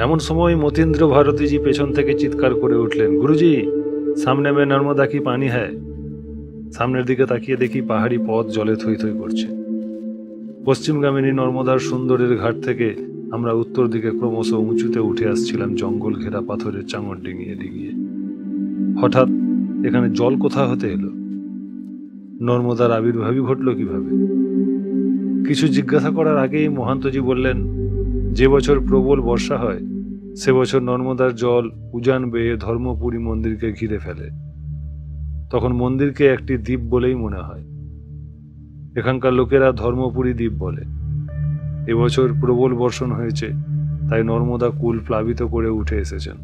এমন সময় মতীন্দ্র ভারতীজি পেছন থেকে চিৎকার করে উঠলেন, গুরুজি, সামনে মে নর্মদা কি পানি হ্যায়। সামনের দিকে তাকিয়ে দেখি পাহাড়ি পথ জলে থই থই করছে। পশ্চিমগামিনী নর্মদার সুন্দরের ঘাট থেকে আমরা উত্তর দিকে ক্রমশ উঁচুতে উঠে আসছিলাম জঙ্গল ঘেরা পাথরের চাঙর ডিঙিয়ে ডিঙিয়ে। হঠাৎ এখানে জল কোথা হতে এলো? নর্মদার আবির্ভাবই ঘটল কিভাবে? কিছু জিজ্ঞাসা করার আগেই মহান্তজি বললেন, যে বছর প্রবল বর্ষা হয় সে বছর নর্মদার জল উজান বেয়ে ধর্মপুরী মন্দিরকে ঘিরে ফেলে। তখন মন্দিরকে একটি দ্বীপ বলেই মনে হয়। এখানকার লোকেরা ধর্মপুরী দ্বীপ বলে। এবছর প্রবল বর্ষণ হয়েছে, তাই নর্মদা কুল প্লাবিত করে উঠে এসেছেন।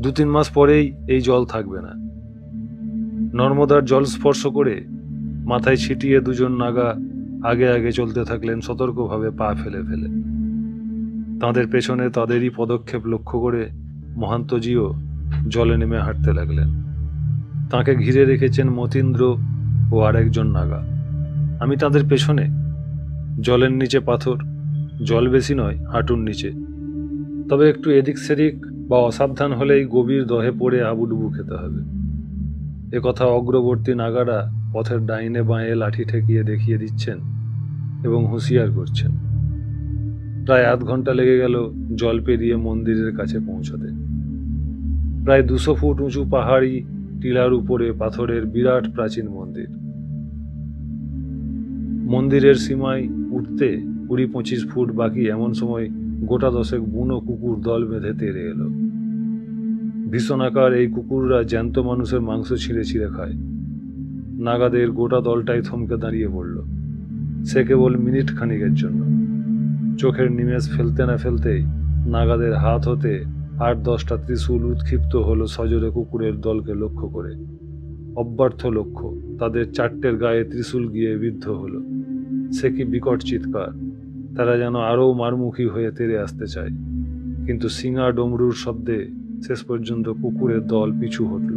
2-3 মাস পরেই এই জল থাকবে না। নর্মদার জল স্পর্শ করে মাথায় ছিটিয়ে দুজন নাগা আগে আগে চলতে থাকলেন সতর্কভাবে পা ফেলে ফেলে। তাঁদের পেছনে তাদেরই পদক্ষেপ লক্ষ্য করে মহান্তজিও জলে নেমে হাঁটতে লাগলেন। তাঁকে ঘিরে রেখেছেন মতীন্দ্র ও আরেকজন নাগা। আমি তাদের পেছনে। জলের নিচে পাথর, জল বেশি নয়, হাঁটুর নিচে। তবে একটু এদিক সেদিক বা অসাবধান হলেই গভীর দহে পড়ে হাবুডুবু খেতে হবে। একথা অগ্রবর্তী নাগারা পথের ডাইনে বাঁয়ে লাঠি ঠেকিয়ে দেখিয়ে দিচ্ছেন এবং হুঁশিয়ার করছেন। প্রায় আধ ঘন্টা লেগে গেল জল পেরিয়ে মন্দিরের কাছে পৌঁছতে। প্রায় 200 ফুট উঁচু পাহাড়ি টিলার উপরে পাথরের বিরাট প্রাচীন মন্দির। মন্দিরের সীমায় উঠতে 20-25 ফুট বাকি এমন সময় গোটা 10 বুনো কুকুর দল বেঁধে তেড়ে এলো। ভীষণাকার এই কুকুররা জ্যান্ত মানুষের মাংস ছিঁড়ে ছিঁড়ে খায়। নাগাদের গোটা দলটাই থমকে দাঁড়িয়ে পড়ল, সে কেবল মিনিট খানিকের জন্য। চোখের নিমেষ ফেলতে না ফেলতেই নাগাদের হাত হতে 8-10টা ত্রিশূল উৎক্ষিপ্ত হলো সজোরে কুকুরের দলকে লক্ষ্য করে। অব্যর্থ লক্ষ্য, তাদের 4টের গায়ে ত্রিশূল গিয়ে বিদ্ধ হলো। সে কি বিকট চিৎকার! তারা যেন আরও মারমুখী হয়ে তেড়ে আসতে চায়, কিন্তু সিঙা ডমরুর শব্দে শেষ পর্যন্ত কুকুরের দল পিছু হটল।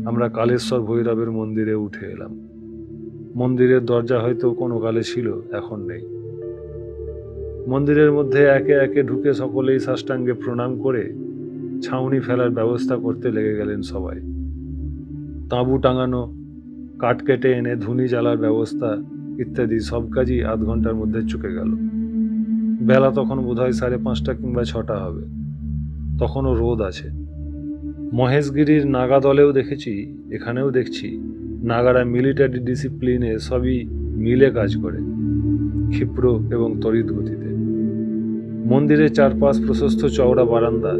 আমরা কালেশ্বর ভৈরবের মন্দিরে উঠে এলাম। মন্দিরের দরজা হয়তো কোনো কালে ছিল, এখন নেই। মন্দিরের মধ্যে একে একে ঢুকে সকলেই সাষ্টাঙ্গে প্রণাম করে ছাউনি ফেলার ব্যবস্থা করতে লেগে গেলেন সবাই। তাঁবু টাঙানো, কাঠ কেটে এনে ধুনি জ্বালার ব্যবস্থা ইত্যাদি সব কাজই আধ ঘন্টার মধ্যে চুকে গেল। বেলা তখন বোধহয় 5:30 কিংবা 6টা হবে। তখনও রোদ আছে। মহেশগিরির নাগা দলেও দেখেছি, এখানেও দেখছি নাগারা মিলিটারি ডিসিপ্লিনে সবই মিলে কাজ করে, ক্ষিপ্র এবং তড়িৎ গতিতে। মন্দিরের চারপাশ প্রশস্ত চওড়া বারান্দা।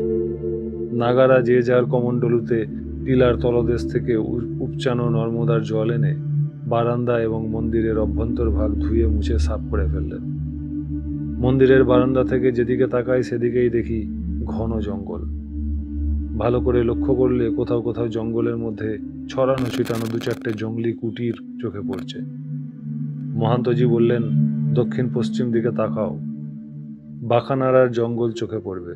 নাগারা যে যার কমণ্ডলুতে টিলার তলদেশ থেকে উপচানো নর্মদার জল এনে বারান্দা এবং মন্দিরের অভ্যন্তর ভাগ ধুয়ে মুছে সাফ করে ফেললেন। মন্দিরের বারান্দা থেকে যেদিকে তাকাই সেদিকেই দেখি ঘন জঙ্গল। ভালো করে লক্ষ্য করলে কোথাও কোথাও জঙ্গলের মধ্যে ছড়ানো ছিটানো 2-4টে জঙ্গলি কুটির চোখে পড়ছে। মহান্তজি বললেন, দক্ষিণ পশ্চিম দিকে তাকাও, বাঁকানাড়ার জঙ্গল চোখে পড়বে,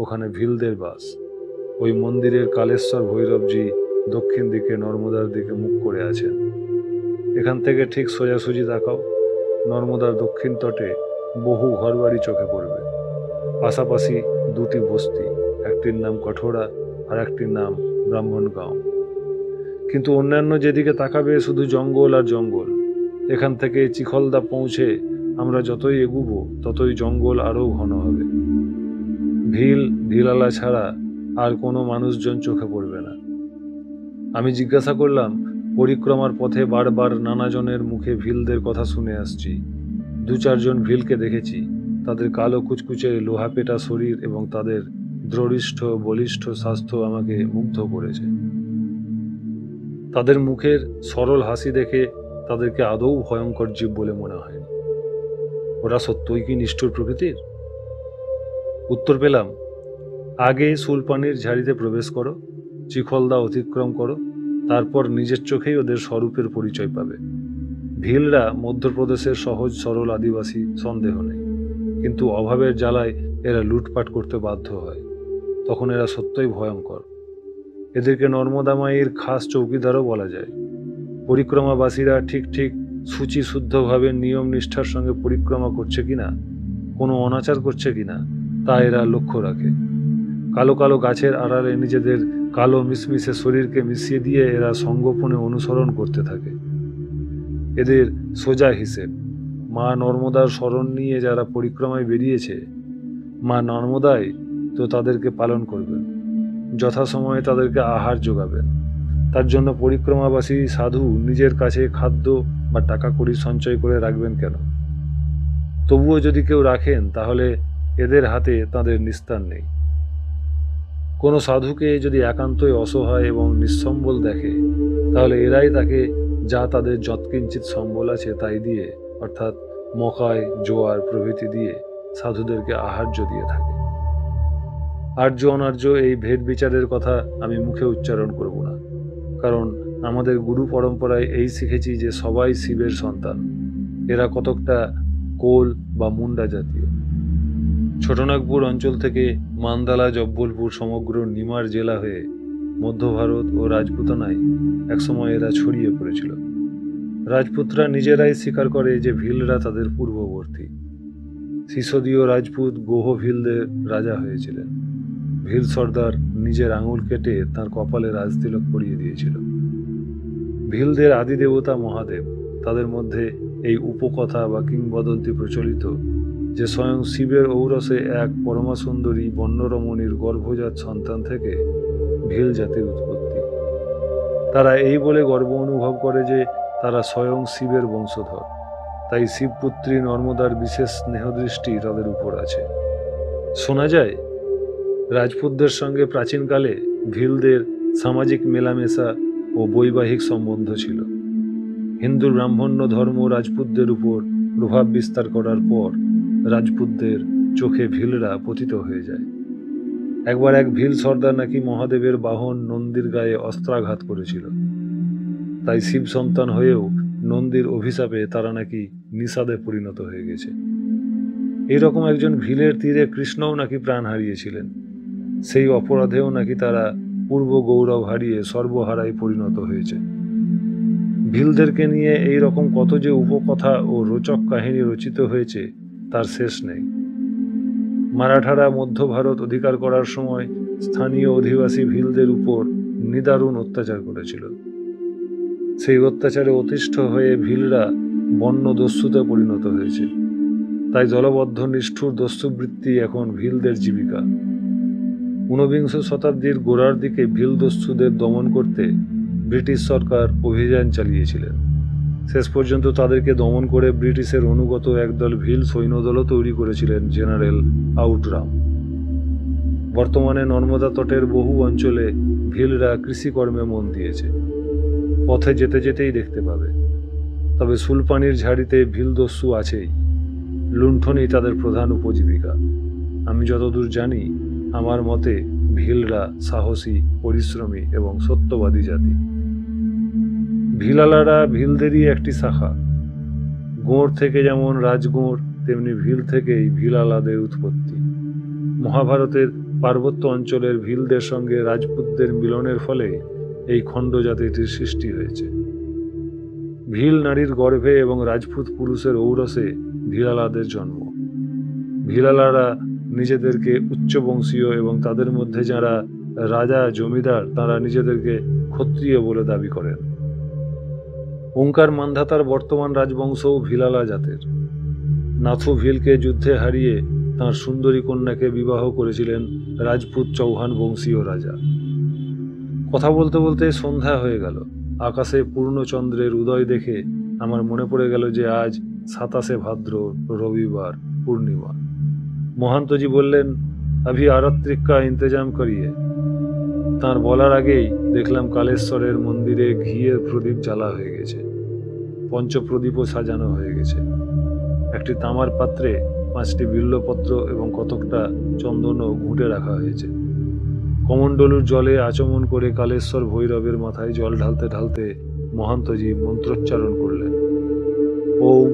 ওখানে ভিলদের বাস। ওই মন্দিরের কালেশ্বর ভৈরবজি দক্ষিণ দিকে নর্মদার দিকে মুখ করে আছেন। এখান থেকে ঠিক সোজাসুজি তাকাও, নর্মদার দক্ষিণ তটে বহু ঘরবাড়ি চোখে পড়বে। পাশাপাশি 2টি বস্তি, একটির নাম কঠোরা আর একটির নাম ব্রাহ্মণগাঁও। কিন্তু অন্যান্য যেদিকে তাকাবে শুধু জঙ্গল আর জঙ্গল। এখান থেকে চিখলদা পৌঁছে আমরা যতই এগুবো ততই জঙ্গল আরও ঘন হবে। ভিলালা ছাড়া আর কোনো মানুষজন চোখে পড়বে না। আমি জিজ্ঞাসা করলাম, পরিক্রমার পথে বারবার নানাজনের মুখে ভিলদের কথা শুনে আসছি। 2-4 জন ভিলকে দেখেছি। তাদের কালো কুচকুচে লোহা পেটা শরীর এবং তাদের দৃঢ়িষ্ঠ বলিষ্ঠ স্বাস্থ্য আমাকে মুগ্ধ করেছে। তাদের মুখের সরল হাসি দেখে তাদেরকে আদৌ ভয়ঙ্কর জীব বলে মনে হয়নি। ওরা সত্যই কি নিষ্ঠুর প্রকৃতির? উত্তর পেলাম, আগে সুলপানির ঝাড়িতে প্রবেশ করো, চিখলদা অতিক্রম করো, তারপর নিজের চোখেই ওদের স্বরূপের পরিচয় পাবে। ভিলরা মধ্যপ্রদেশের সহজ সরল আদিবাসী, সন্দেহ নেই, কিন্তু অভাবের জ্বালায় এরা লুটপাট করতে বাধ্য হয়। তখন এরা সত্যই ভয়ঙ্কর। এদেরকে নর্মদা মায়ের খাস চৌকিদারও বলা যায়। পরিক্রমাবাসীরা ঠিক ঠিক শুচিশুদ্ধভাবে নিয়ম নিষ্ঠার সঙ্গে পরিক্রমা করছে কিনা, কোনো অনাচার করছে কিনা তা এরা লক্ষ্য রাখে। কালো কালো গাছের আড়ালে নিজেদের কালো মিশমিশে শরীরকে মিশিয়ে দিয়ে এরা সঙ্গোপনে অনুসরণ করতে থাকে। এদের সোজা হিসেব, মা নর্মদার শরণ নিয়ে যারা পরিক্রমায় বেরিয়েছে, মা নর্মদাই তো তাদেরকে পালন করবেন, যথাসময়ে তাদেরকে আহার যোগাবেন। তার জন্য পরিক্রমাবাসী সাধু নিজের কাছে খাদ্য বা টাকা কড়ি সঞ্চয় করে রাখবেন কেন? তবুও যদি কেউ রাখেন, তাহলে এদের হাতে তাদের নিস্তার নেই। কোনো সাধুকে যদি একান্তই অসহায় এবং নিঃসম্বল দেখে, তাহলে এরাই তাকে যা তাদের যৎকিঞ্চিত সম্বল আছে তাই দিয়ে, অর্থাৎ মকাই, জোয়ার প্রভৃতি দিয়ে সাধুদেরকে আহার্য দিয়ে থাকে। আর্য অনার্য এই ভেদ বিচারের কথা আমি মুখে উচ্চারণ করব না, কারণ আমাদের গুরু পরম্পরায় এই শিখেছি যে সবাই শিবের সন্তান। এরা কতকটা কোল বা মুন্ডা জাতীয়। ছোটনাগপুর অঞ্চল থেকে মান্দালা, জব্বলপুর, সমগ্র নিমার জেলা হয়ে মধ্য ভারত ও রাজপুতানায় একসময় এরা ছড়িয়ে পড়েছিল। রাজপুতরা নিজেরাই স্বীকার করে যে ভিলরা তাদের পূর্ববর্তী। সিসোদীয় রাজপুত গোহ ভিলদের রাজা হয়েছিলেন। ভিল সর্দার নিজের আঙুল কেটে তার কপালে রাজতিলক পরিয়ে দিয়েছিল। ভিলদের আদি দেবতা মহাদেব। তাদের মধ্যে এই উপকথা বা কিংবদন্তি প্রচলিত যে স্বয়ং শিবের ঔরসে এক পরমাসুন্দরী বন্যরমণীর গর্ভজাত সন্তান থেকে ভিল জাতির উৎপত্তি। তারা এই বলে গর্ব অনুভব করে যে তারা স্বয়ং শিবের বংশধর, তাই শিবপুত্রী নর্মদার বিশেষ স্নেহদৃষ্টি তাদের উপর আছে। শোনা যায় রাজপুতদের সঙ্গে প্রাচীনকালে ভিলদের সামাজিক মেলামেশা ও বৈবাহিক সম্বন্ধ ছিল। হিন্দু ব্রাহ্মণ্য ধর্ম রাজপুতদের উপর প্রভাব বিস্তার করার পর রাজপুতদের চোখে ভিলরা পতিত হয়ে যায়। একবার এক ভিল সর্দার নাকি মহাদেবের বাহন নন্দীর গায়ে অস্ত্রাঘাত করেছিল, তাই শিব সন্তান হয়েও নন্দীর অভিশাপে তারা নাকি নিষাদে পরিণত হয়ে গেছে। এইরকম একজন ভিলের তীরে কৃষ্ণও নাকি প্রাণ হারিয়েছিলেন। সেই অপরাধেও নাকি তারা পূর্ব গৌরব হারিয়ে সর্বহারায় পরিণত হয়েছে। ভিলদেরকে নিয়ে এই রকম কত যে উপকথা ও রোচক কাহিনী রচিত হয়েছে তার শেষ নেই। মারাঠারা মধ্য ভারত অধিকার করার সময় স্থানীয় অধিবাসী ভিলদের উপর নিদারুণ অত্যাচার করেছিল। সেই অত্যাচারে অতিষ্ঠ হয়ে ভিলরা বন্য দস্যুতে পরিণত হয়েছে। তাই দলবদ্ধ নিষ্ঠুর দস্যুবৃত্তি এখন ভিলদের জীবিকা। ঊনবিংশ শতাব্দীর গোড়ার দিকে ভিল দস্যুদের দমন করতে ব্রিটিশ সরকার অভিযান চালিয়েছিলেন। শেষ পর্যন্ত তাদেরকে দমন করে ব্রিটিশের অনুগত একদল ভিল সৈন্যদলও তৈরি করেছিলেন জেনারেল আউটরাম। বর্তমানে নর্মদা তটের বহু অঞ্চলে ভিলরা কৃষিকর্মে মন দিয়েছে। পথে যেতে যেতেই দেখতে পাবে। তবে সুলপানির ঝাড়িতে ভিল দস্যু আছেই। লুণ্ঠনই তাদের প্রধান উপজীবিকা। আমি যতদূর জানি, আমার মতে ভিলরা সাহসী, পরিশ্রমী এবং সত্যবাদী জাতি। ভিলালারা ভিলদেরই একটি শাখা। গোঁড় থেকে যেমন রাজগোঁড়, তেমনি ভিল থেকেই ভিলালাদের উৎপত্তি। মহাভারতের পার্বত্য অঞ্চলের ভিলদের সঙ্গে রাজপুতদের মিলনের ফলে এই খণ্ড জাতিটির সৃষ্টি হয়েছে। ভিল নারীর গর্ভে এবং রাজপুত পুরুষের ঔরসে ভিলালাদের জন্ম। ভিলালারা নিজেদেরকে উচ্চবংশীয় এবং তাদের মধ্যে যারা রাজা জমিদার তারা নিজেদেরকে ক্ষত্রিয় বলে দাবি করেন। ওঙ্কার মান্ধাতার বর্তমান রাজবংশও ভিলালা জাতের। নাথু ভিলকে যুদ্ধে হারিয়ে তাঁর সুন্দরী কন্যাকে বিবাহ করেছিলেন রাজপুত চৌহান বংশীয় রাজা। কথা বলতে বলতে সন্ধ্যা হয়ে গেল। আকাশে পূর্ণচন্দ্রের উদয় দেখে আমার মনে পড়ে গেল যে আজ 27শে ভাদ্র, রবিবার, পূর্ণিমা। মহান্তজি বললেন, আভি আরাত্রিক কা ইন্তজাম করিয়ে। তাঁর বলার আগেই দেখলাম কালেশ্বরের মন্দিরে ঘিয়ের প্রদীপ জ্বালা হয়ে গেছে। পঞ্চপ্রদীপও সাজানো হয়ে গেছে। একটি তামার পাত্রে 5টি বিল্লপত্র এবং কতকটা চন্দনও ঘুঁটে রাখা হয়েছে। কমণ্ডলুর জলে আচমন করে কালেশ্বর ভৈরবের মাথায় জল ঢালতে ঢালতে মহান্তজি মন্ত্রোচ্চারণ করলেন, ওম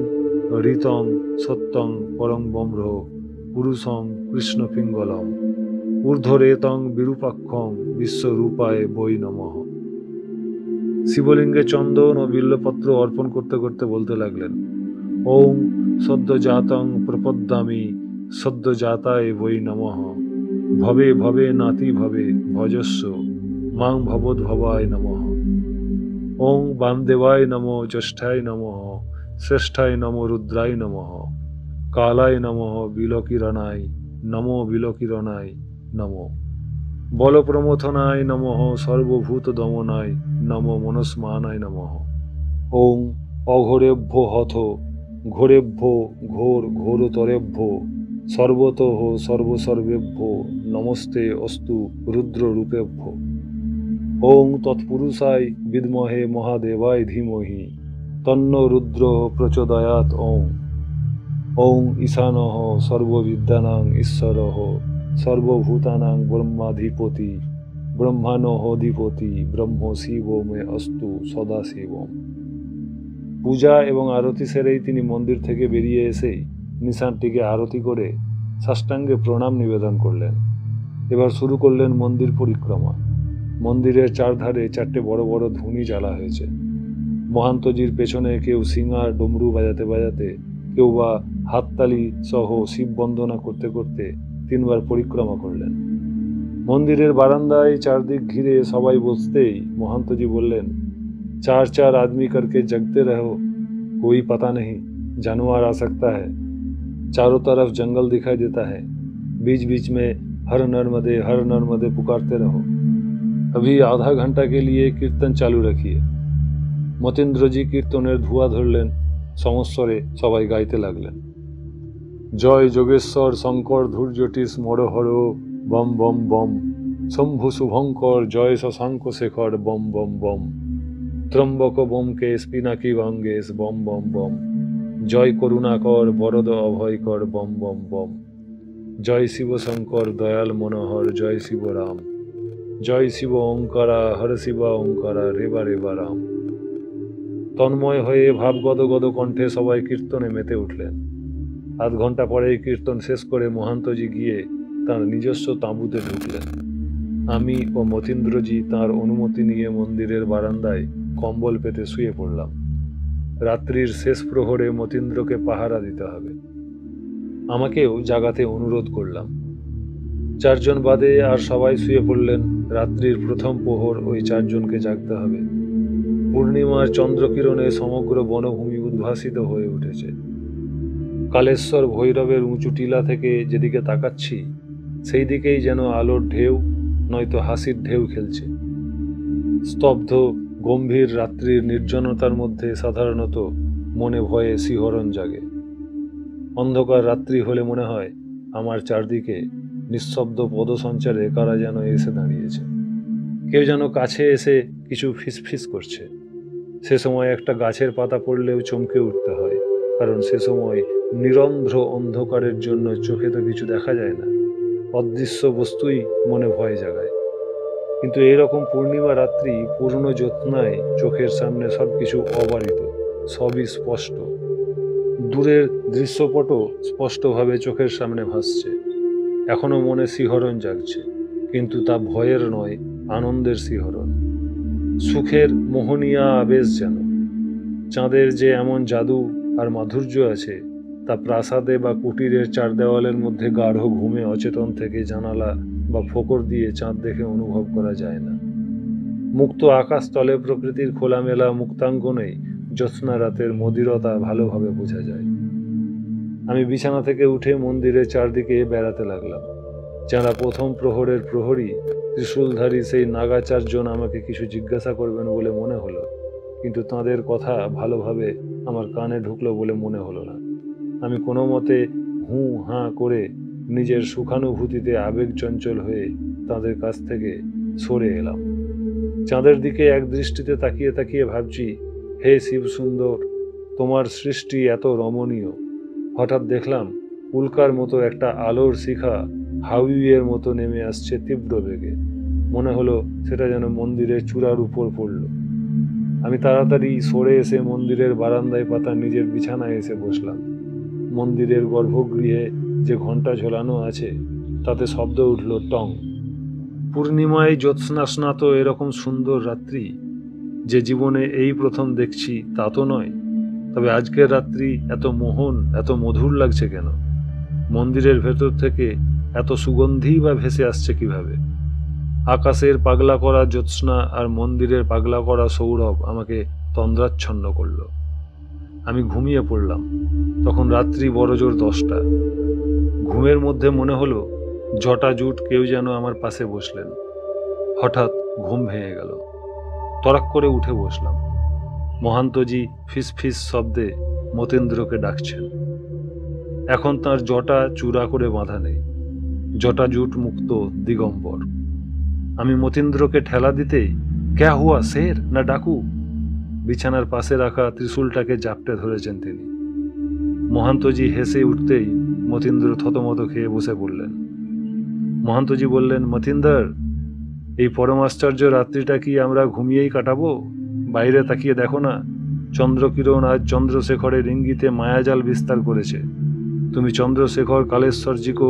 ঋতং সত্যং পরং ব্রহ্ম পুরুষং কৃষ্ণ পিঙ্গলম ঊর্ধ্বরেতং বিরূপাক্ষং বিশ্বরূপায় বৈ নমঃ। শিবলিঙ্গে চন্দন ও বিল্লপত্র অর্পণ করতে করতে বলতে লাগলেন, ওম সদ্য জাতং প্রপদ্যামি সদ্যজাতায় বৈ নমঃ, ভবে ভবে নাতি ভবে, ভজস্ব মাং ভবদ্ভবায় নমঃ। ওং বামদেবায় নমঃ, জ্যেষ্ঠায় নমঃ, শ্রেষ্ঠায় নমঃ, রুদ্রায় নমঃ, কালায় নমঃ, বিলকিরণায় নমো, বিলকিরণায় নমঃ। বলপ্রমথনায় নমঃ, সর্বভূত দমনায় নমো, মনস্মানায় নমঃ। ওং অঘোরেভ্য হথ, ঘোরেভ্য ঘোর ঘোরতরেভ্য, সর্বতঃ সর্বসর্বেভ্য নমস্তে অস্তু রুদ্ররূপেভ্য। ওং তৎপুরুষায় বিদ্মহে মহাদেবায় ধীমহি, তন্ন রুদ্র প্রচোদয়াৎ। ওং ওং ঈশানঃ সর্ববিদ্যানাং ঈশ্বরঃ, সর্বভূতানাং ব্রহ্মাধিপতি, ব্রহ্মাণঃ অধিপতি, ব্রহ্ম শিব মে অস্তু সদাশিবম। পূজা এবং আরতি সেরেই তিনি মন্দির থেকে বেরিয়ে এসেই নিশানটিকে আরতি করে সাষ্টাঙ্গে প্রণাম নিবেদন করলেন। এবার শুরু করলেন মন্দির পরিক্রমা। মন্দিরের চারধারে চারটে বড় বড় ধুনি জ্বালা হয়েছে। মহান্তজির পেছনে কেউ সিঙ্গার ডমরু বাজাতে বাজাতে, কেউ বা হাততালি সহ শিব বন্দনা করতে করতে 3 বার পরিক্রমা করলেন। মন্দিরের বারান্দায় চারদিক ঘিরে সবাই বসতেই মহান্তজি বললেন, 4 आदमी करके जगते रहो, कोई पता नहीं जानवर आ सकता है। चारों तरफ जंगल दिखाई देता है, बीच बीच में हर नर्मदे पुकारते रहो। अभी आधा घंटा के लिए कीर्तन चालू रखिए। মতীন্দ্রজি কীর্তনের ধোঁয়া ধরলেন, সমস্বরে সবাই গাইতে লাগলেন, জয় যোগেশ্বর শঙ্কর ধৈর্যটি স্মরহর, বম বম বম, শম্ভু শুভঙ্কর, জয় শশাঙ্ক শেখর, বম বম বম, ত্রম্বক বোমকেশ পিনাকি বঙ্গেশ, বম বম বম, জয় করুণাকর বরদ অভয়কর, বম বম বম, জয় শিব শঙ্কর দয়াল মনোহর, জয় শিব রাম, জয় শিব ওঙ্কারা, হর শিবা ওঙ্কারা, রেবা রেবা রাম। তন্ময় হয়ে ভাবগদ গদ কণ্ঠে সবাই কীর্তনে মেতে উঠলেন। আধ ঘন্টা পরেই কীর্তন শেষ করে মহান্তজি গিয়ে তাঁর নিজস্ব তাঁবুতে ঢুকলেন। আমি ও মতীন্দ্রজি তাঁর অনুমতি নিয়ে মন্দিরের বারান্দায় কম্বল পেতে শুয়ে পড়লাম। রাত্রির শেষ প্রহরে মতীন্দ্রকে পাহারা দিতে হবে। আমাকেও জাগাতে অনুরোধ করলাম। 4 জন বাদে আর সবাই শুয়ে পড়লেন। রাত্রির প্রথম প্রহর ওই 4 জনকে জাগতে হবে। পূর্ণিমার চন্দ্রকিরণে সমগ্র বনভূমি উদ্ভাসিত হয়ে উঠেছে। কালেশ্বর ভৈরবের উঁচু টিলা থেকে যেদিকে তাকাচ্ছি সেই দিকেই যেন আলোর ঢেউ নয়তো হাসির ঢেউ খেলছে। স্তব্ধ গম্ভীর রাত্রির নির্জনতার মধ্যে সাধারণত মনে ভয়ে শিহরণ জাগে। অন্ধকার রাত্রি হলে মনে হয় আমার চারদিকে নিঃশব্দ পদসঞ্চারে কারা যেন এসে দাঁড়িয়েছে। কেউ যেন কাছে এসে কিছু ফিসফিস করছে। সে সময় একটা গাছের পাতা পড়লেও চমকে উঠতে হয়, কারণ সে সময় নিরন্ধ্র অন্ধকারের জন্য চোখে তো কিছু দেখা যায় না, অদৃশ্য বস্তুই মনে ভয় জাগায়। কিন্তু এরকম পূর্ণিমা রাত্রি পূর্ণ জ্যোৎস্নায় চোখের সামনে সবকিছু অবারিত, সবই স্পষ্ট। দূরের দৃশ্যপটও স্পষ্টভাবে চোখের সামনে ভাসছে। এখনো মনে শিহরণ জাগছে, কিন্তু তা ভয়ের নয়, আনন্দের শিহরণ, সুখের মোহনীয় আবেশ যেন। চাঁদের যে এমন জাদু আর মাধুর্য আছে তা প্রাসাদে বা কুটিরের 4 দেওয়ালের মধ্যে গাঢ় ঘুমে অচেতন থেকে জানালা বা ফোকর দিয়ে চাঁদ দেখে অনুভব করা যায় না। মুক্ত আকাশতলে প্রকৃতির খোলামেলা মুক্তাঙ্গনেই জ্যোৎস্না রাতের মদিরতা ভালোভাবে বোঝা যায়। আমি বিছানা থেকে উঠে মন্দিরের চারদিকে বেড়াতে লাগলাম। যারা প্রথম প্রহরের প্রহরী ত্রিশূলধারী সেই নাগা 4 জন আমাকে কিছু জিজ্ঞাসা করবেন বলে মনে হলো, কিন্তু তাঁদের কথা ভালোভাবে আমার কানে ঢুকলো বলে মনে হলো না। আমি কোনো মতে হুঁ হাঁ করে নিজের সুখানুভূতিতে আবেগ চঞ্চল হয়ে তাদের কাছ থেকে সরে এলাম। চাঁদের দিকে এক দৃষ্টিতে তাকিয়ে তাকিয়ে ভাবছি, হে শিব সুন্দর, তোমার সৃষ্টি এত রমণীয়। হঠাৎ দেখলাম উল্কার মতো একটা আলোর শিখা হাউইয়ের মতো নেমে আসছে তীব্র বেগে। মনে হলো সেটা যেন মন্দিরের চূড়ার উপর পড়ল। আমি তাড়াতাড়ি সরে এসে মন্দিরের বারান্দায় পাতা নিজের বিছানায় এসে বসলাম। মন্দিরের গর্ভগৃহে যে ঘণ্টা ঝোলানো আছে তাতে শব্দ উঠল টং। পূর্ণিমায় জ্যোৎস্নাস্নাত এরকম সুন্দর রাত্রি যে জীবনে এই প্রথম দেখছি তা তো নয়, তবে আজকের রাত্রি এত মোহন, এত মধুর লাগছে কেন? মন্দিরের ভেতর থেকে এত সুগন্ধি বা ভেসে আসছে কিভাবে? আকাশের পাগলা করা জ্যোৎস্না আর মন্দিরের পাগলা করা সৌরভ আমাকে তন্দ্রাচ্ছন্ন করল। আমি ঘুমিয়ে পড়লাম। তখন রাত্রি বড়জোর 10টা। ঘুমের মধ্যে মনে হলো জটাজুট কেউ যেন আমার পাশে বসলেন। হঠাৎ ঘুম ভেঙে গেল। তড়াক করে উঠে বসলাম। মহান্তজি ফিস ফিস শব্দে মতীন্দ্রকে ডাকছেন। এখন তার জটা চূড়া করে বাঁধা নেই, জটাজুট মুক্ত দিগম্বর। আমি মতীন্দ্রকে ঠেলা দিতেই ক্যা হুয়া শের না ডাকু, বিছানার পাশে রাখা ত্রিশূলটাকে জাপটে ধরেছেন তিনি। মহান্তজি হেসে উঠতেই মতীন্দ্র থতমত খেয়ে বসে পড়লেন। মহান্তজি বললেন, মতীন্দর, এই পরমাশ্চর্য রাত্রিটা কি আমরা ঘুমিয়েই কাটাবো? বাইরে তাকিয়ে দেখো না, চন্দ্রকিরণ আজ চন্দ্রশেখরের ইঙ্গিতে মায়াজাল বিস্তার করেছে। তুমি চন্দ্রশেখর कालेश्वर को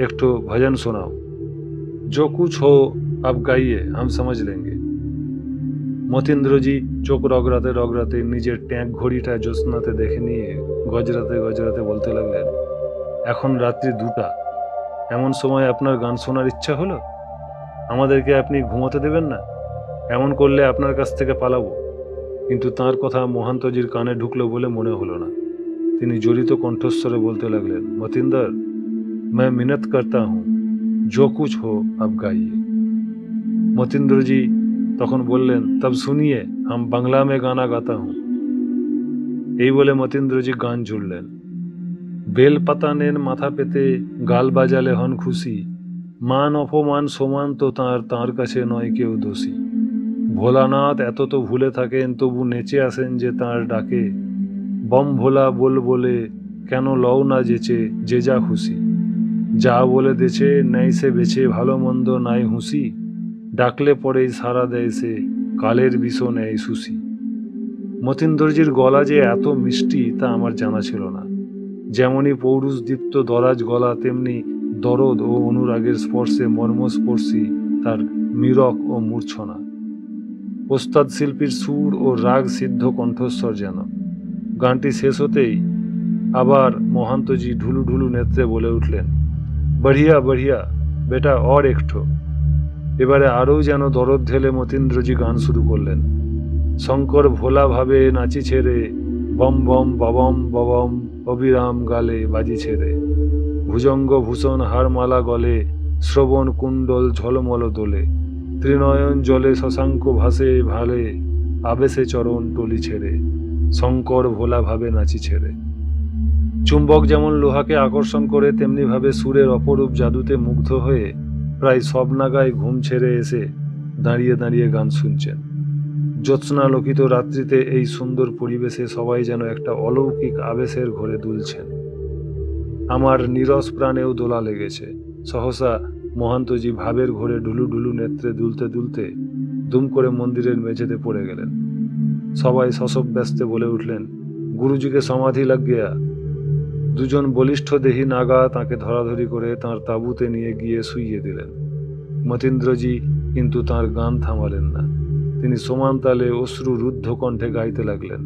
একটু ভজন শোনাও। जो कुछ हो अब गाइए, हम समझ लेंगे। মতীন্দ্রজি চোখ রগড়াতে রগড়াতে নিজের ট্যাঙ্ক ঘড়িটা জ্যোৎস্নাতে দেখে নিয়ে গজরাতে গজরাতে বলতে লাগলেন, এখন রাত্রি 2টা, এমন সময় আপনার গান শোনার ইচ্ছা হলো? আমাদেরকে আপনি ঘুমোতে দেবেন না? এমন করলে আপনার কাছ থেকে পালাবো। কিন্তু তার কথা মহান্তজির কানে ঢুকলো বলে মনে হলো না। তিনি জড়িত কণ্ঠস্বরে বলতে লাগলেন, মতিন্দর, मैं मिन्नत करता हूँ, जो कुछ हो अब गाइए। মতীন্দ্রজি তখন বললেন, তব শুনিয়ে হাম বাংলা মে গানা গাতা হুঁ। এই বলে মতীন্দ্রজি গান জুড়লেন। বেল পাতা নেন মাথা পেতে গাল বাজালে হন খুশি, মান অপমান সমান তো তাঁর কাছে নয় কেউ দোষী। ভোলানাথ এত তো ভুলে থাকেন, তবু নেচে আসেন যে তাঁর ডাকে। বম ভোলা বল বলে কেন লও না যেচে, যে যা খুশি। যা বলে দেছে নেই সে বেছে, ভালো মন্দ নাই হুঁসি। ডাকলে পরেই সারা দেয় সে, কালের বিষ নেয় সুসি। মতীন্দ্রজির গলা যে এত মিষ্টি তা আমার জানা ছিল না। যেমনই পৌরুষদীপ্ত দরাজ গলা, তেমনি দরদ ও অনুরাগের স্পর্শে মর্মস্পর্শী তার মীরক ও মূর্ছনা। ওস্তাদ শিল্পীর সুর ও রাগ সিদ্ধ কণ্ঠস্বর যেন। গানটি শেষ হতেই আবার মহান্তজি ঢুলু ঢুলু নেত্রে বলে উঠলেন, বঢ়িয়া বঢ়িয়া বেটা, অর একঠো। এবারে আরও যেন দরদ ঢেলে মতীন্দ্রজি গান শুরু করলেন। শঙ্কর ভোলা ভাবে নাচি ছেড়ে, বম বম ববম ববম অবিরাম গালে বাজি ছেড়ে। ভুজঙ্গ ভূষণ হারমালা গলে, শ্রবণ কুণ্ডল ঝলমল দোলে। ত্রিনয়ন জলে শশাঙ্ক ভাসে ভালে, আবেশে চরণ টলি ছেড়ে। শঙ্কর ভোলা ভাবে নাচি ছেড়ে। চুম্বক যেমন লোহাকে আকর্ষণ করে, তেমনি ভাবে সুরের অপরূপ জাদুতে মুগ্ধ হয়ে প্রায় সব নাগায় ঘুম ছেড়ে এসে দাঁড়িয়ে দাঁড়িয়ে গান শুনছেন। জ্যোৎস্নালোকিত রাত্রিতে এই সুন্দর পরিবেশে সবাই যেন একটা অলৌকিক আবেশের ঘোরে দুলছেন। আমার নীরস প্রাণেও দোলা লেগেছে। সহসা মহান্তজি ভাবের ঘোরে ঢুলু ঢুলু নেত্রে দুলতে দুলতে দুম করে মন্দিরের মেঝেতে পড়ে গেলেন। সবাই সশব ব্যস্তে বলে উঠলেন, গুরুজিকে সমাধি লাগ গিয়া। দুজন বলিষ্ঠ দেহী নাগা তাকে ধরাধরি করে তাঁর তাঁবুতে নিয়ে গিয়ে শুইয়ে দিলেন। মতীন্দ্রজি কিন্তু তাঁর গান থামালেন না। তিনি সমান তালে অশ্রু রুদ্ধ কণ্ঠে গাইতে লাগলেন।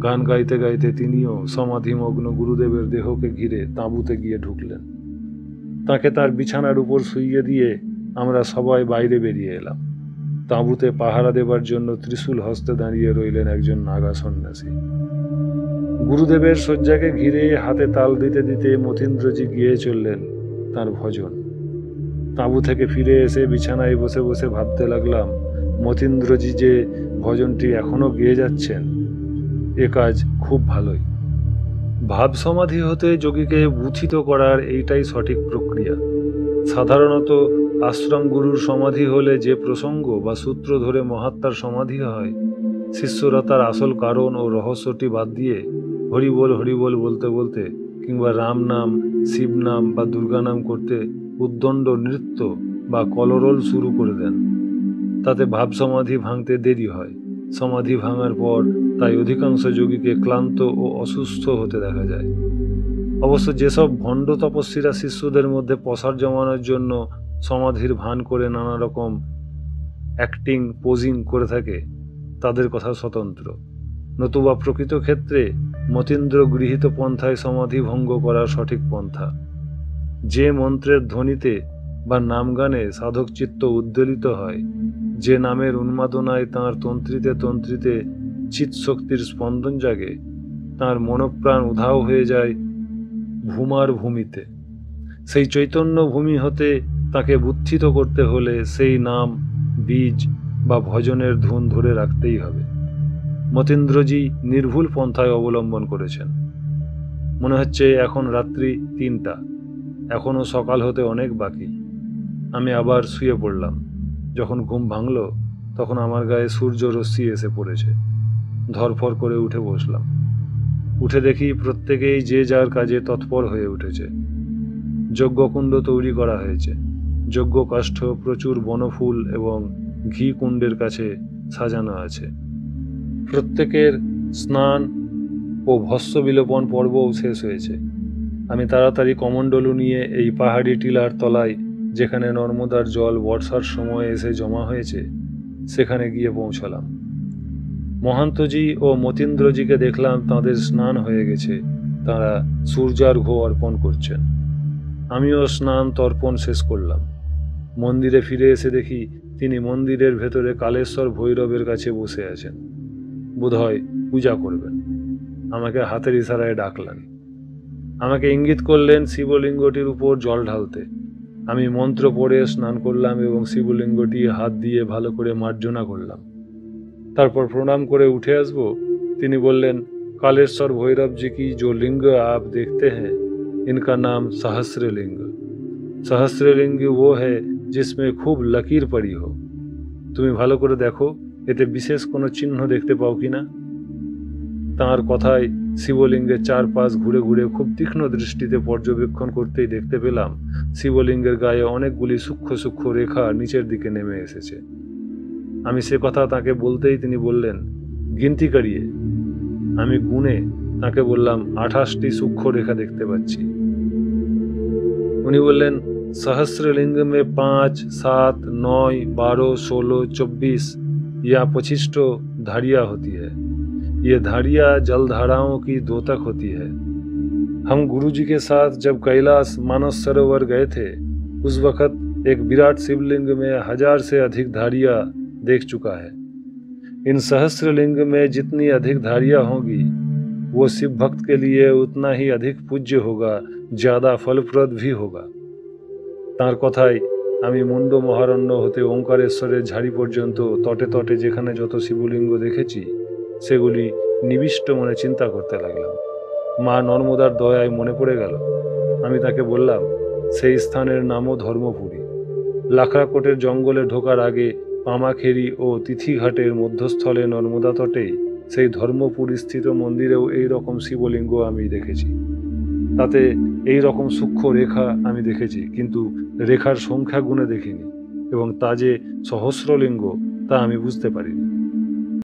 গান গাইতে গাইতে তিনিও সমাধিমগ্ন গুরুদেবের দেহকে ঘিরে তাঁবুতে গিয়ে ঢুকলেন। তাকে তার বিছানার উপর শুইয়ে দিয়ে আমরা সবাই বাইরে বেরিয়ে এলাম। তাঁবুতে পাহারা দেবার জন্য ত্রিশূল হস্তে দাঁড়িয়ে রইলেন একজন নাগা সন্ন্যাসী। গুরুদেবের শয্যাকে ঘিরে হাতে তাল দিতে দিতে মতীন্দ্রজি গিয়ে চললেন তার ভজন। তাঁবু থেকে ফিরে এসে বিছানায় বসে বসে ভাবতে লাগলাম, মতীন্দ্রজি যে ভজনটি এখনো গেয়ে যাচ্ছেন, এ কাজ খুব ভালোই। ভাব সমাধি হতে যোগীকে বুথিত করার এইটাই সঠিক প্রক্রিয়া। সাধারণত আশ্রম গুরুর সমাধি হলে যে প্রসঙ্গ বা সূত্র ধরে মহাত্মার সমাধি হয়, শিষ্যরা তার আসল কারণ ও রহস্যটি বাদ দিয়ে হরিবোল বলতে বলতে কিংবা রাম নাম, শিব নাম বা দুর্গা নাম করতে উদ্দণ্ড নৃত্য বা কলরোল শুরু করে দেন। তাতে ভাব সমাধি ভাঙতে দেরি হয়। সমাধি ভাঙার পর তাই অধিকাংশ যোগীকে ক্লান্ত ও অসুস্থ হতে দেখা যায়। অবশ্য যেসব ভণ্ড তপস্বীরা শিষ্যদের মধ্যে প্রসার জমানোর জন্য সমাধির ভান করে নানা রকম অ্যাক্টিং, পোজিং করে থাকে, তাদের কথা স্বতন্ত্র। নতুবা প্রকৃত ক্ষেত্রে মতীন্দ্র গৃহীত পন্থায় সমাধি ভঙ্গ করার সঠিক পন্থা। যে মন্ত্রের ধ্বনিতে বা নামগানে সাধক চিত্ত উদ্বেলিত হয়, যে নামের উন্মাদনায় তাঁর তন্ত্রীতে তন্ত্রীতে চিৎশক্তির স্পন্দন জাগে, তাঁর মনপ্রাণ উধাও হয়ে যায় ভূমার ভূমিতে। সেই চৈতন্য ভূমি হতে তাকে বুদ্ধিত করতে হলে সেই নাম, বীজ বা ভজনের ধুন ধরে রাখতেই হবে। মতীন্দ্রজি নির্ভুল পন্থায় অবলম্বন করেছেন। মনে হচ্ছে এখন রাত্রি ৩টা, এখনো সকাল হতে অনেক বাকি। আমি আবার শুয়ে পড়লাম। যখন ঘুম ভাঙল তখন আমার গায়ে সূর্য রশ্মি এসে পড়েছে। ধরফর করে উঠে বসলাম। উঠে দেখি প্রত্যেকেই যে যার কাজে তৎপর হয়ে উঠেছে। যজ্ঞকুণ্ড তৈরি করা হয়েছে। যজ্ঞ কাষ্ঠ প্রচুর বনফুল এবং ঘি কুণ্ডের কাছে সাজানো আছে। প্রত্যেকের স্নান ও ভস্ম বিলোপন পর্বও শেষ হয়েছে। আমি তাড়াতাড়ি কমণ্ডলু নিয়ে এই পাহাড়ি টিলার তলায়, যেখানে নর্মদার জল বর্ষার সময় এসে জমা হয়েছে, সেখানে গিয়ে পৌঁছলাম। মহান্তজি ও মতীন্দ্রজিকে দেখলাম তাঁদের স্নান হয়ে গেছে, তাঁরা সূর্যার্ঘ্য অর্পণ করছেন। আমিও স্নান তর্পণ শেষ করলাম। মন্দিরে ফিরে এসে দেখি তিনি মন্দিরের ভেতরে কালেশ্বর ভৈরবের কাছে বসে আছেন, বোধহয় পূজা করবেন। আমাকে হাতের ইশারায় ডাকলেন। আমাকে ইঙ্গিত করলেন শিবলিঙ্গটির উপর জল ঢালতে। আমি মন্ত্র পড়ে স্নান করলাম এবং শিবলিঙ্গটি হাত দিয়ে ভালো করে মার্জনা করলাম। তারপর প্রণাম করে উঠে আসবো। তিনি বললেন, कालेश्वर भैरव जी की जो लिंग आप देखते हैं, इनका नाम सहस्रलिंग। सहस्रलिंग वो है जिसमें खूब लकीर पड़ी हो। তুমি ভালো করে দেখো, এতে বিশেষ কোনো চিহ্ন দেখতে পাও কিনা। তাঁর কথায় শিবলিঙ্গের চারপাশ ঘুরে ঘুরে খুব তীক্ষ্ণ দৃষ্টিতে পর্যবেক্ষণ করতেই দেখতে পেলাম শিবলিঙ্গের গায়ে অনেকগুলি সূক্ষ্ম সূক্ষ্ম রেখা নিচের দিকে নেমে এসেছে। আমি সে কথা তাকে বলতেই তিনি বললেন, गिनती करिए। আমি গুনে তাকে বললাম 28টি সূক্ষ্ম রেখা দেখতে পাচ্ছি। উনি বললেন, सहस्रलिंग में 5, 7, 9, 12, 16, 24 या 25 धारियां होती है। ये धारियां जलधाराओं की द्योतक होती है। हम गुरुजी के साथ जब कैलाश मानस सरोवर गए थे, उस वक्त एक विराट शिवलिंग में 1000 से अधिक धारियां देख चुका है। इन सहस्रलिंग में जितनी अधिक धारियां होंगी, वो शिव भक्त के लिए उतना ही अधिक पूज्य होगा, ज्यादा फलप्रद भी होगा। তাঁর কথায় আমি মুন্ড মহারণ্য হতে ওঙ্কারেশ্বরের ঝাড়ি পর্যন্ত তটে তটে যেখানে যত শিবলিঙ্গ দেখেছি, সেগুলি নিবিষ্ট মনে চিন্তা করতে লাগলাম। মা নর্মদার দয়ায় মনে পড়ে গেল। আমি তাকে বললাম, সেই স্থানের নামও ধর্মপুরী। লাখরাকোটের জঙ্গলে ঢোকার আগে পামাখেরি ও তিথিঘাটের মধ্যস্থলে নর্মদা তটেই সেই ধর্মপুরী স্থিত মন্দিরেও এই রকম শিবলিঙ্গ আমি দেখেছি। তাতে এই রকম সূক্ষ্ম রেখা আমি দেখেছি, কিন্তু রেখার সংখ্যা গুণে দেখিনি, এবং তা যে সহস্রলিঙ্গ তা আমি বুঝতে পারিনি।